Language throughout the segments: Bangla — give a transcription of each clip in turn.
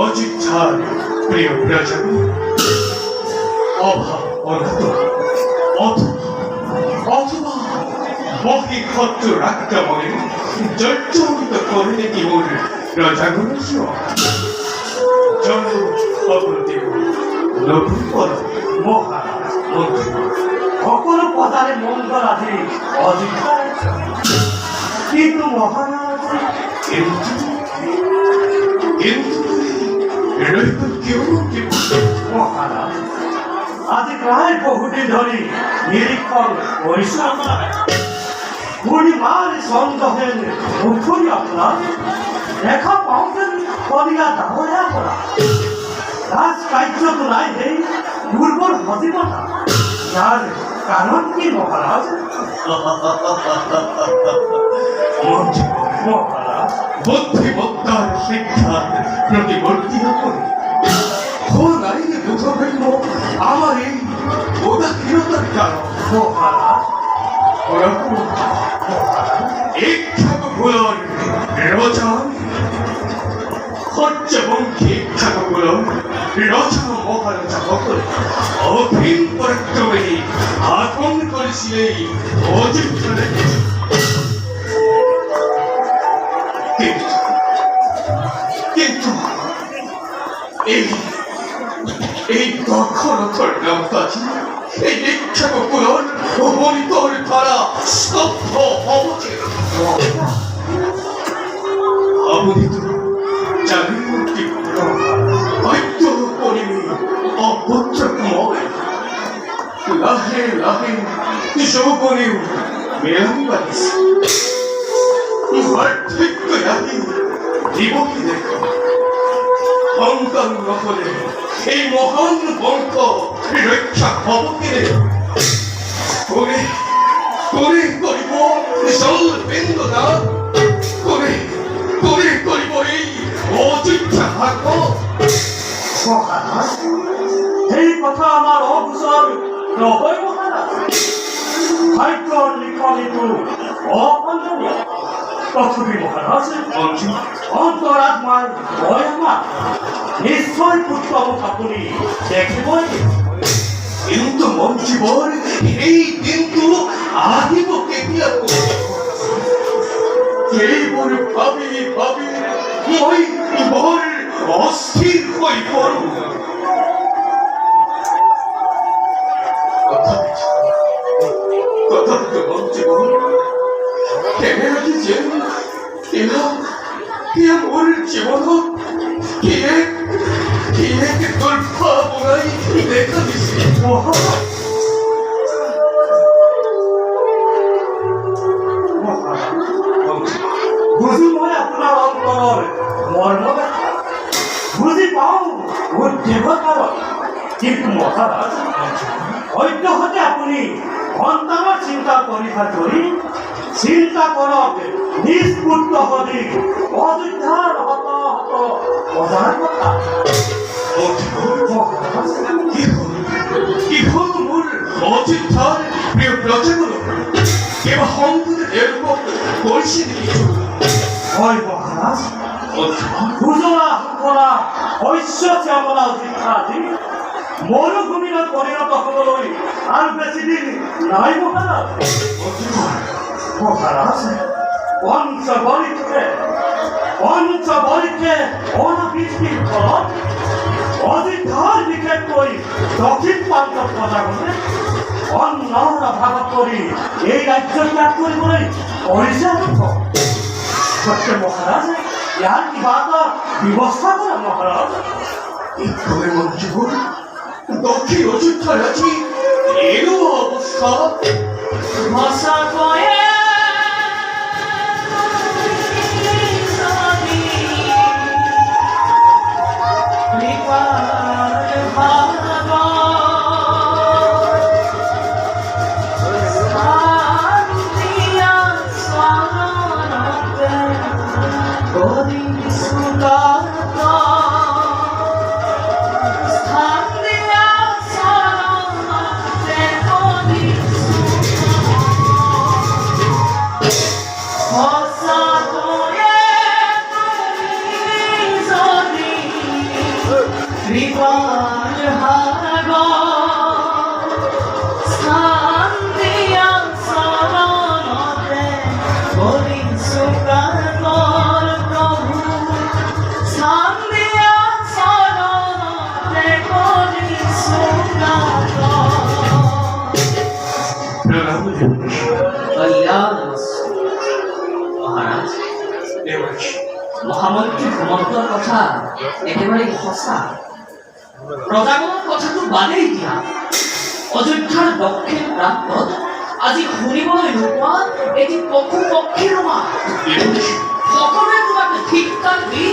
অযোধ্যার প্রিয় প্রজাপতি অভাব অনন্ত অথবা মহিক্ষত্র আক্রমণে জর্জরিত করে দেখি ওর প্রজাগুলো জন অপ্রতিম লঘুপদ মহারাজ মন্ত্রী সকল পদারে মঙ্গল আছে অযোধ্যায়, কিন্তু মহারাজ মহারাজ আজ প্রায় বহুদিন ধরে নিরীক্ষণ পরিশ্রম পূর্ণিমার সন্দেহের মুখরি আপনার দেখা পাওতেন করিয়া দাহয়া করা রাজকার্য তোলাই দেই দুর্বল হজিব না, যার কারণ কি মহারাজ? মহারাজ বুদ্ধিমত্তার শিক্ষার প্রতিবর্তিত করে আমার এই উদাসীনতার কারণ মহারাজ ইচ্ছাগুলোর রচন হচ্ছবঙ্খী ইচ্ছাগুলোর রচন মহারাজা সকল অভিন পরাক্রমে আক্রমণ করেছিলেন অযোধ্যারে। কিন্তু এই দক্ষরথর নামকাছি এই ইচ্ছাগুলোর মনিতর দ্বারা স্তব্ধ অবচে অবহিত জাগৃতি হয়ত পরিমে অপুত্রময় লাহে লাহে যৌবনেও মেলানিবাদিস বার্ধক্য লাগে জীবকে দেখো অঙ্কন নহলে এই মহান বংশ রক্ষা হবকে করে করে করিব জলবেন্দ্র দান করে করে করিব এই অযোধ্যা ভাগ। মহারাজ এই কথা আমার অবসর নয় মহারাজ, ভাগ্য লিখনিত অপঞ্জনীয় তথাপি মহারাজ অন্তরাত্মার ভয় আমার নিশ্চয় পুত্র আপনি দেখিবই। কিন্তু মঞ্জীবর এই কিন্তু আহিব কেতিয়া কেবল ভাবি ভাবি মই বল অস্থির হয়ে পড়ব। তথাপিত মঞ্জীবর কেনে যে এরা মোর জীবন দুর্ভা বলাই দেখা দিছে। বুঝি মই আপোনাৰ অন্তৰৰ মৰ্ম বুজি পাওঁ উদ্দেৱতাৰ, কিন্তু মহাৰাজ সদ্যহতে আপুনি সন্তানৰ চিন্তা কৰি চিন্তা কৰক নিজ পুত্ৰ সদৃশ অযোধ্যাৰ হত অজানা কথা। কি হল মোৰ অযোধ্যাৰ প্ৰিয় প্ৰজাগুলো কিবা সংকটে এরূপ কৰিছে নেকি? হয় মহারাজ, সুজলা সুফলা শস্য শ্যামলা অযোধ্যা আজি মৰুভূমিলৈ পৰিণত হ'বলৈ আৰু বেছি দিন নাই মহাৰাজ। মহারাজ পঞ্চবৰিক্ষে অনাবৃষ্টিৰ ফলত অযোধ্যাৰ বিশেষকৈ দক্ষিণ প্ৰান্তৰ প্ৰজাগণে অন্নৰ অভাৱত পৰি এই ৰাজ্য ত্যাগ কৰিবলৈ কৰিছে আৰম্ভ। সত্য মহাৰাজ ইয়াৰ কিবা এটা ব্যৱস্থা কৰে মহাৰাজ। এইভাবে মঞ্জীবর দক্ষিণ অযোধ্যার আছে এরও অবস্থা। মহামন্ত্রী ভ্রমণৰ কথা একেবাৰে সঁচা ৰজাগণৰ কথাটো বাদেই দিয়া অযোধ্যাৰ দক্ষিণ প্ৰান্তত আজি শুনিবলৈ নোপোৱা এটি পশু পক্ষীৰ মাত সকলোৱে তোমাক ধিক্কাৰ দি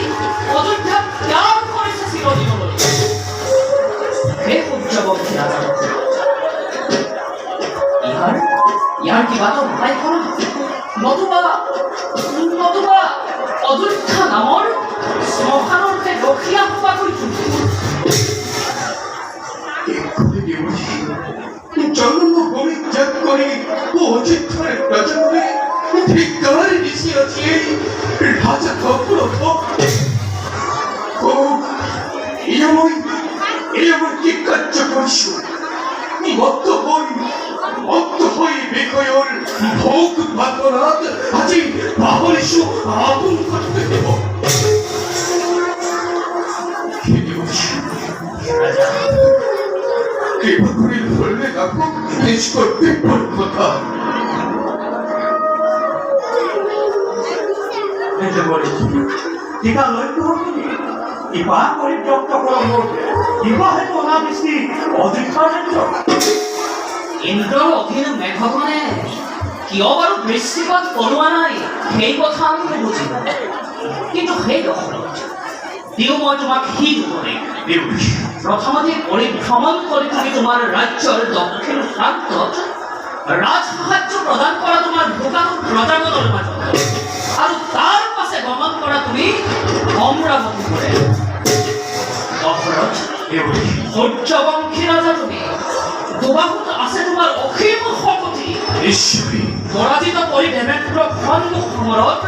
অযোধ্যা ত্যাগ কৰিছে চিৰদিনলৈ হে সূৰ্যবংশী ৰাজা ইয়াৰ কিবা এটা উপায় কৰা নতুবা অযোধ্যা নামৰ শ্মশানৰহে ৰখীয়া সভা কৰিছো জন্মভূমি ত্যাগ করে অযোধ্যার প্রজন্মে ধিক্কার দিছিয়াছে রাজা দশরথ এমন কি কার্য করিস মত্ত হই বিষয়র ভোগ ভাতনাথ আজি বাহরিসু আগুন করতে দেব কৃপা করে ধরলে রাখো নিষ্কর্তে কথা টিকা লক্ষ্য হবনি কিবা কৰি ব্যক্ত কৰা কিবা হেতু অনাবৃষ্টি অযোধ্যাৰ ৰাজ্য ইন্দ্ৰৰ অধীন মেঘগণে কিয় বাৰু বৃষ্টিপাত কৰোৱা নাই সেই কথা আমি নুবুজিলো কিন্তু সেই দশৰথ দিওঁ মই তোমাক সি দুজনে প্ৰথমতে পৰিভ্ৰমণ কৰি তুমি তোমাৰ ৰাজ্যৰ দক্ষিণ প্ৰান্তত ৰাজ সাহায্য প্ৰদান কৰা তোমাৰ ভোকাতুৰ প্ৰজাগণৰ মাজত আৰু তাৰ পাছে গমন কৰা তুমি অমৰাৱতীপুৰে দশৰথ সূৰ্যবংশী ৰাজা তুমি দুবাহুত আছে তোমাৰ অসীম শক্তি পৰাজিত কৰি দেৱেন্দ্ৰ সন্মুখ সমৰত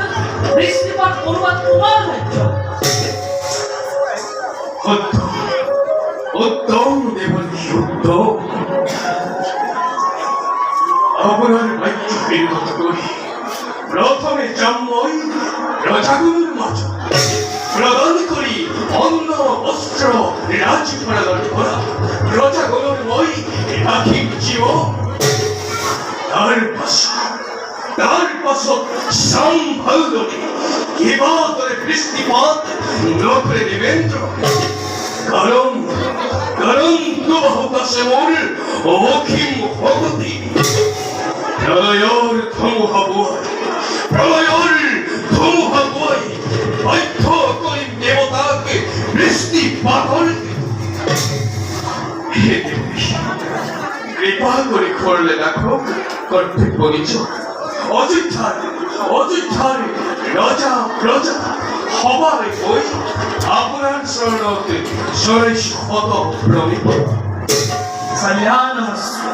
বৃষ্টিপাত কৰোৱা তোমাৰ ৰাজ্য উত্তম দেবর্ষি উত্তম আপনার বাক্য বিরোধ করি প্রথমে জন্মই রাজাগুলোর মাঝ প্রদান করি অন্ন বস্ত্র রাজ প্রদান করা রাজাগুলোর মই রাখি জীব তার পাশত সম্ভালনি কিবা করে বৃষ্টিপাত নকরে দেবেন্দ্র কারণ দুবাহুতাসে মোর অখিম ভগতি প্রলয়র ধুমুহাবুয়াই বাধ্য করি দেবতাকে বৃষ্টিপাত কৃপা করে করলে দেখো কর্তব্য নিচ অযোধ্যার রাজা প্রজা হবার বই আপনার শরণতে সরেশ হত প্রমিত কল্যাণমস্তু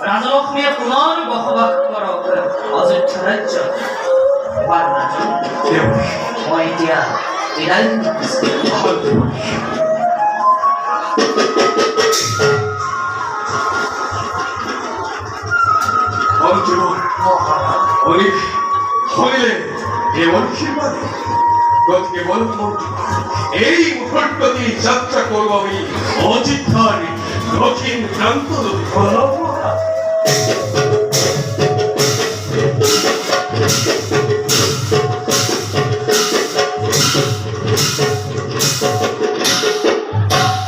ৰাজলক্ষ্মীয়ে পুনৰ বসবাস কৰক অযোধ্যা ৰাজ্য মই এতিয়া বিদায় হইলে এমন শিবাদী গতিকে বলব এই মুহূর্তটি যাত্রা করব আমি অযোধ্যার দক্ষিণ প্রান্ত